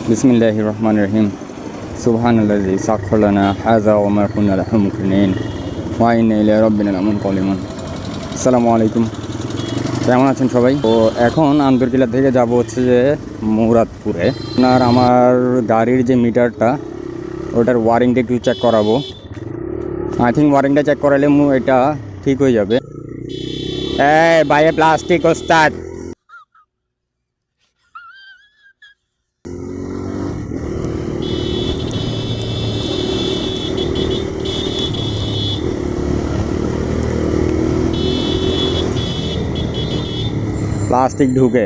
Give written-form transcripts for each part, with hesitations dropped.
বিসমিল্লাহির রহমানির রহিম। সুবহানাল্লাযী সাখখারা লানা হাযা ওয়া মা কুন্না লাহু মুকরিনিন ওয়া ইন্না ইলাইহি রাব্বিনা লামুনকালিবুন। আসসালামু আলাইকুম, কেমন আছেন সবাই? তো এখন আন্দরকিল্লা থেকে যাব হচ্ছে যে মুরাদপুরে। আমার গাড়ির যে মিটারটা ওটার ওয়ারিংটা একটু চেক করাবো। আই থিঙ্ক ওয়ারিংটা চেক করালে এটা ঠিক হয়ে যাবে। বাইরে প্লাস্টিক ওস্তাদ। প্লাস্টিক ঢুকে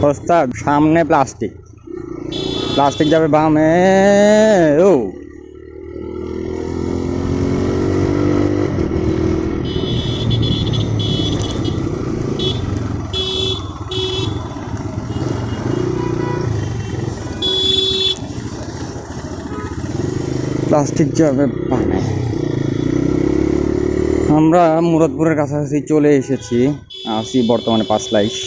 ওস্তাদ, সামনে প্লাস্টিক প্লাস্টিক যাবে বামে। ও প্লাস্টিক যাবে বামে। আমরা মুরাদপুরের কাছাকাছি চলে এসেছি, আছি বর্তমানে 5 লাইশ।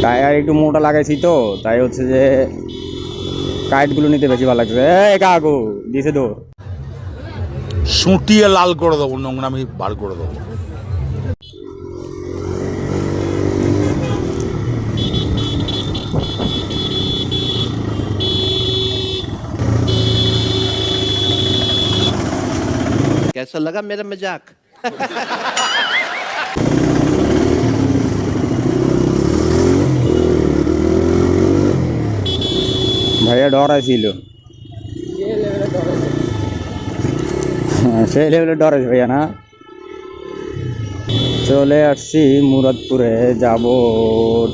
টায়ার একটু মোটা লাগাইছি তো, তাই হচ্ছে যে কাইটগুলো নিতে বেশি ভালো লাগছে। কাগো দিছে তো সুটিয়ে লাল করে দেবো, নোংরামি বার করে দেবো। कैसा लगा मेरा मजाक? ভাইয়া ডরাইছিল, সেই লেভেলে ডরাইছে ভাইয়া না। চলে আসছি মুরাদপুরে, যাব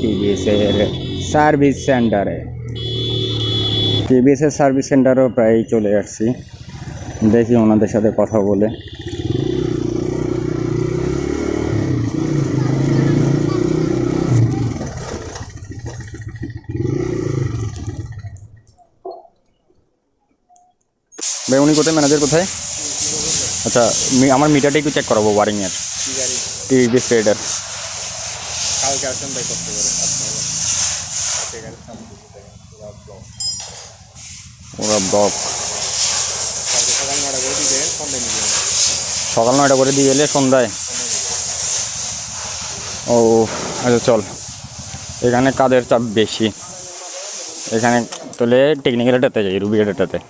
টিভিএসের সার্ভিস সেন্টারে। টিভিএসের সার্ভিস সেন্টারও প্রায় চলে আসছি, দেখি ওনাদের সাথে কথা বলে। ভাই উনি কোথায়, ম্যানেজার কোথায়? আচ্ছা, আমার মিটারটা একটু চেক করাবো ওয়ারিংয়ের। টিভিএস রেডার ওরা ব্লক সকাল 9টা করে দিয়ে গেলে সন্ধ্যায়। ও আচ্ছা, চল। এখানে কাজের চাপ বেশি, এখানে তাহলে টেকনিক্যালটাতে যাই, রুবিগেটাতে।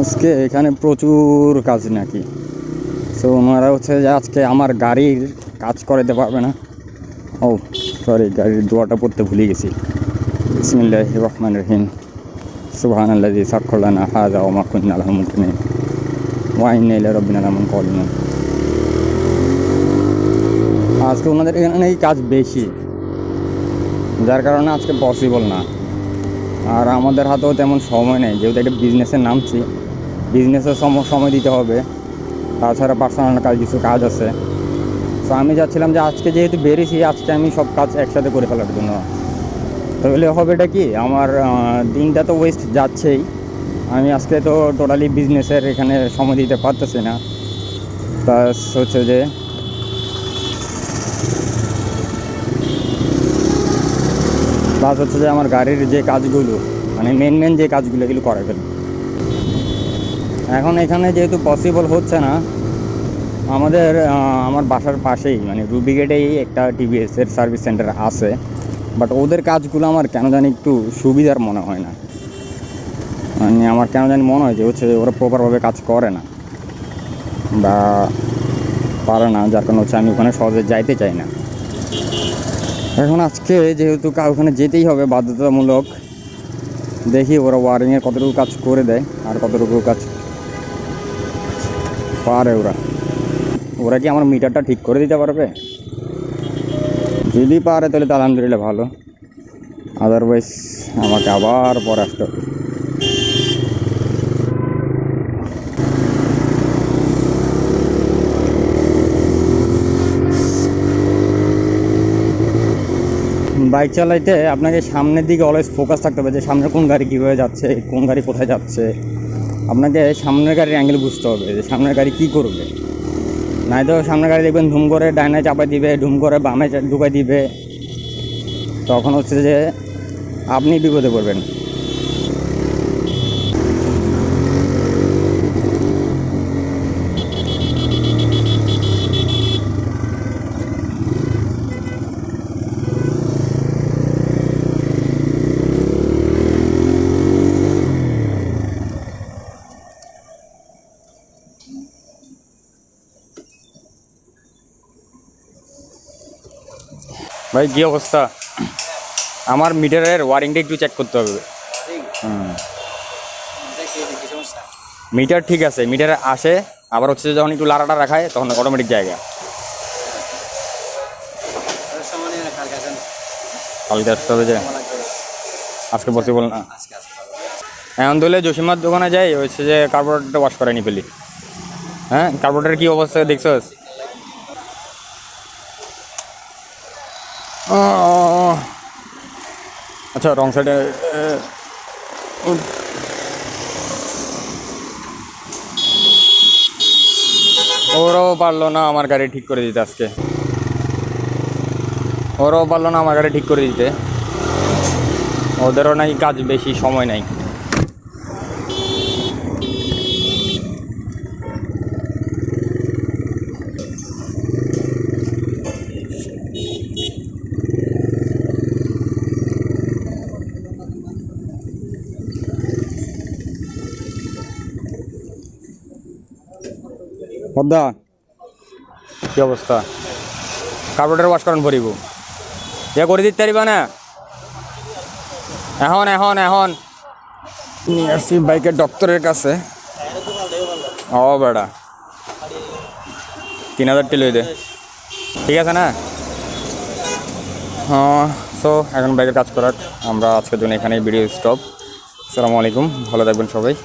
আজকে এখানে প্রচুর কাজ নাকি, সো ওনারা হচ্ছে যে আজকে আমার গাড়ির কাজ করাতে পারবে না। ও সরি, গাড়ির দোয়াটা পড়তে ভুলে গেছি। বিসমিল্লাহির রহমানির রহিম। সুবহানাল্লাযী সাখখারা লানা হাযা ওয়া মা কুন্না লাহু মুকরিনিন ওয়া ইন্না ইলাইহি রাব্বিনা লামুনকালিবুন। আজকে ওনাদের এখানে কাজ বেশি, যার কারণে আজকে পসিবল না। আর আমাদের হাতেও তেমন সময় নেই, যেহেতু একটা বিজনেসের নামছি, বিজনেসের সময় দিতে হবে। তাছাড়া পার্সোনাল কিছু কাজ আছে। তো আমি চাচ্ছিলাম যে আজকে যেহেতু বেরিয়েছি, আজকে আমি সব কাজ একসাথে করে ফেলার জন্য। তাহলে হবেটা কি, আমার দিনটা তো ওয়েস্ট যাচ্ছেই। আমি আজকে তো টোটালি বিজনেসের এখানে সময় দিতে পারতেছি না। প্লাস হচ্ছে যে আমার গাড়ির যে কাজগুলো, মানে মেন যে কাজগুলো, এগুলো করে ফেলব। এখন এখানে যেহেতু পসিবল হচ্ছে না, আমার বাসার পাশেই মানে রুবিগেটেই একটা টিভিএসের সার্ভিস সেন্টার আছে, বাট ওদের কাজগুলো আমার কেন জানি একটু সুবিধার মনে হয় না। মানে আমার কেন জানি মনে হয় যে হচ্ছে ওরা প্রপারভাবে কাজ করে না, বা পারে না, যার কারণে হচ্ছে আমি ওখানে সহজে যাইতে চাই না। এখন আজকে যেহেতু ওখানে যেতেই হবে বাধ্যতামূলক, দেখি ওরা ওয়ারিংয়ের কতটুকু কাজ করে দেয় আর কতটুকু কাজ পারে ওরা কি আমার মিটারটা ঠিক করে দিতে পারবে? যদি পারে তাহলে তো আলহামদুলিল্লাহ ভালো, আদারওয়াইজ আমাকে আবার পরে আসতে হবে। বাইক চালাইতে আপনাকে সামনের দিকে অলওয়েজ ফোকাস থাকতে হবে, যে সামনে কোন গাড়ি কীভাবে যাচ্ছে, কোন গাড়ি কোথায় যাচ্ছে। আপনাকে সামনের গাড়ির অ্যাঙ্গেল বুঝতে হবে যে সামনের গাড়ি কী করবে। নাই তো সামনের গাড়ি দেখবেন ধুম করে ডাইনে চাপাই দিবে, ধুম করে বামে ঢুকাই দিবে, তখন হচ্ছে যে আপনি বিপদে পড়বেন। ভাই কী অবস্থা? আমার মিটারের ওয়ারিংটা একটু চেক করতে হবে। মিটার ঠিক আছে, মিটারে আসে, আবার হচ্ছে যখন একটু লাড়াটা রাখায় তখন অটোমেটিক জায়গা। কালকে আসতে হবে, যে আজকে পসিবল না। এখন তাহলে জসিমার দোকানে যাই, হচ্ছে যে কার্বোরেটরটা ওয়াশ করাই নি ফেলি। হ্যাঁ, কার্বোরেটরের কী অবস্থা দেখছস? আচ্ছা, রং সাইডে ওরাও পারলো না আমার গাড়ি ঠিক করে দিতে আজকে, ওরাও পারলো না আমার গাড়ি ঠিক করে দিতে। ওদেরও নাকি কাজ বেশি, সময় নাই। পদ্মা কি অবস্থা? কার্বোরেটর ওয়াশ করেন ভরিব, ইয়ে করে দিতে পারিবা না? এখন এখন এখন নিয়ে আসছি বাইকের ডক্টরের কাছে। ও বেড়া 3000 টি লই দে, ঠিক আছে না? হ্যাঁ, সো এখন বাইকের কাজ করার আমরা আজকের জন্য এখানেই ভিডিও স্টপ। আসসালামু আলাইকুম, ভালো থাকবেন সবাই।